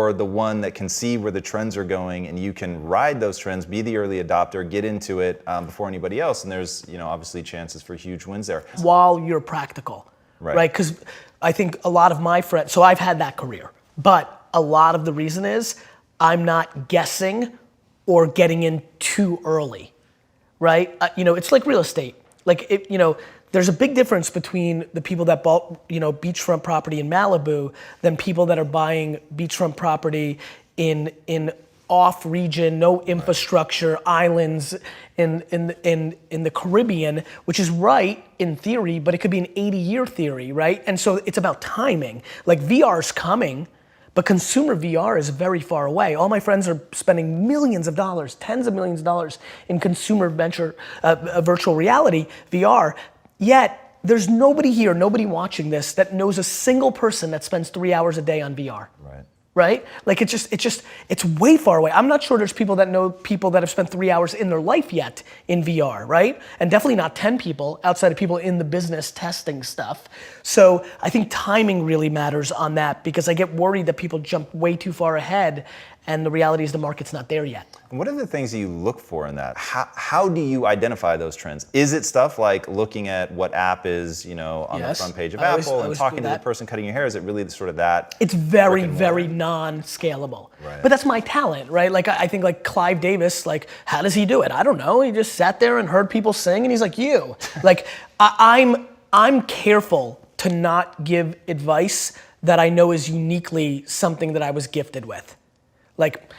you're the one that can see where the trends are going and you can ride those trends, be the early adopter, get into it before anybody else, and there's obviously chances for huge wins there. While you're practical, right? Because I think a lot of my friends, so I've had that career, but a lot of the reason is I'm not guessing or getting in too early, right? It's like real estate. Like, there's a big difference between the people that bought, beachfront property in Malibu than people that are buying beachfront property in off region, no infrastructure, islands in the Caribbean, which is right in theory, but it could be an 80-year theory, right? And so it's about timing. Like VR's coming, but consumer VR is very far away. All my friends are spending millions of dollars, tens of millions of dollars in consumer virtual reality, VR. Yet, there's nobody here, nobody watching this that knows a single person that spends 3 hours a day on VR. Right? Like it's way far away. I'm not sure there's people that know people that have spent 3 hours in their life yet in VR, right? And definitely not 10 people outside of people in the business testing stuff. So I think timing really matters on that because I get worried that people jump way too far ahead and the reality is the market's not there yet. What are the things that you look for in that? How do you identify those trends? Is it stuff like looking at what app is, on the front page of Apple and talking to the person cutting your hair? Is it really sort of that? It's very, very non-scalable. Right. But that's my talent, right? Like I think like Clive Davis, like how does he do it? I don't know. He just sat there and heard people sing and he's like, you. Like I'm careful to not give advice that I know is uniquely something that I was gifted with. Like,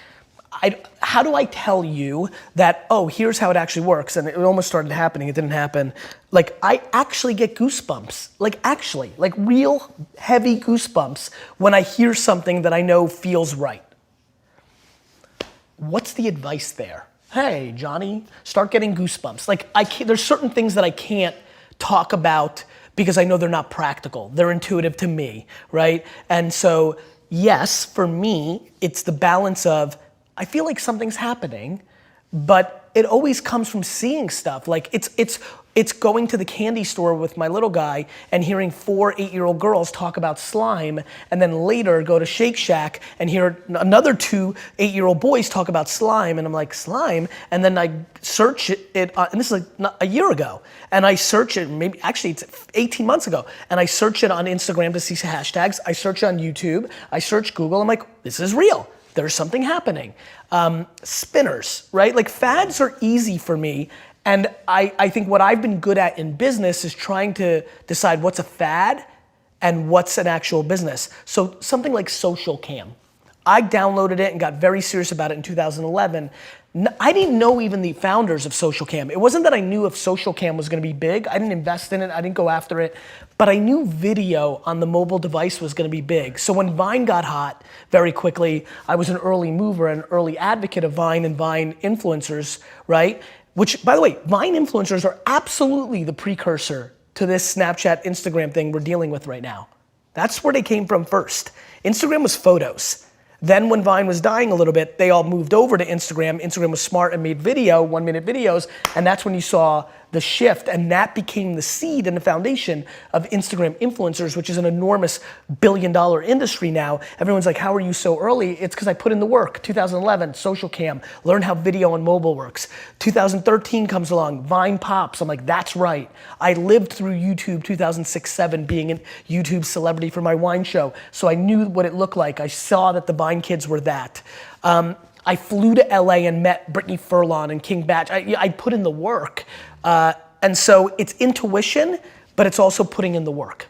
how do I tell you that, oh, here's how it actually works? And it almost started happening, it didn't happen. Like, I actually get goosebumps. Like real heavy goosebumps when I hear something that I know feels right. What's the advice there? Hey, Johnny, start getting goosebumps. Like, there's certain things that I can't talk about because I know they're not practical. They're intuitive to me, right? And so, yes, for me, it's the balance of, I feel like something's happening, but it always comes from seeing stuff. Like it's going to the candy store with my little guy and hearing 4 8-year-old girls talk about slime, and then later go to Shake Shack and hear another 2 8-year-old boys talk about slime, and I'm like, slime? And then I search it, and this is like a year ago, and I search it, maybe actually it's 18 months ago, and I search it on Instagram to see hashtags, I search on YouTube, I search Google, I'm like, this is real. There's something happening. Spinners, right? Like fads are easy for me. And I think what I've been good at in business is trying to decide what's a fad and what's an actual business. So something like Social Cam. I downloaded it and got very serious about it in 2011. I didn't know even the founders of Social Cam. It wasn't that I knew if Social Cam was gonna be big. I didn't invest in it, I didn't go after it. But I knew video on the mobile device was gonna be big. So when Vine got hot very quickly, I was an early mover, an early advocate of Vine and Vine influencers, right? Which, by the way, Vine influencers are absolutely the precursor to this Snapchat, Instagram thing we're dealing with right now. That's where they came from first. Instagram was photos. Then when Vine was dying a little bit, they all moved over to Instagram. Instagram was smart and made video, 1-minute videos, and that's when you saw the shift, and that became the seed and the foundation of Instagram influencers, which is an enormous billion-dollar industry now. Everyone's like, how are you so early? It's because I put in the work. 2011, Social Cam, learn how video on mobile works. 2013 comes along, Vine pops. I'm like, that's right. I lived through YouTube 2006-07, being a YouTube celebrity for my wine show, so I knew what it looked like. I saw that the Vine kids were that. I flew to LA and met Brittany Furlan and King Batch. I put in the work. And so it's intuition, but it's also putting in the work.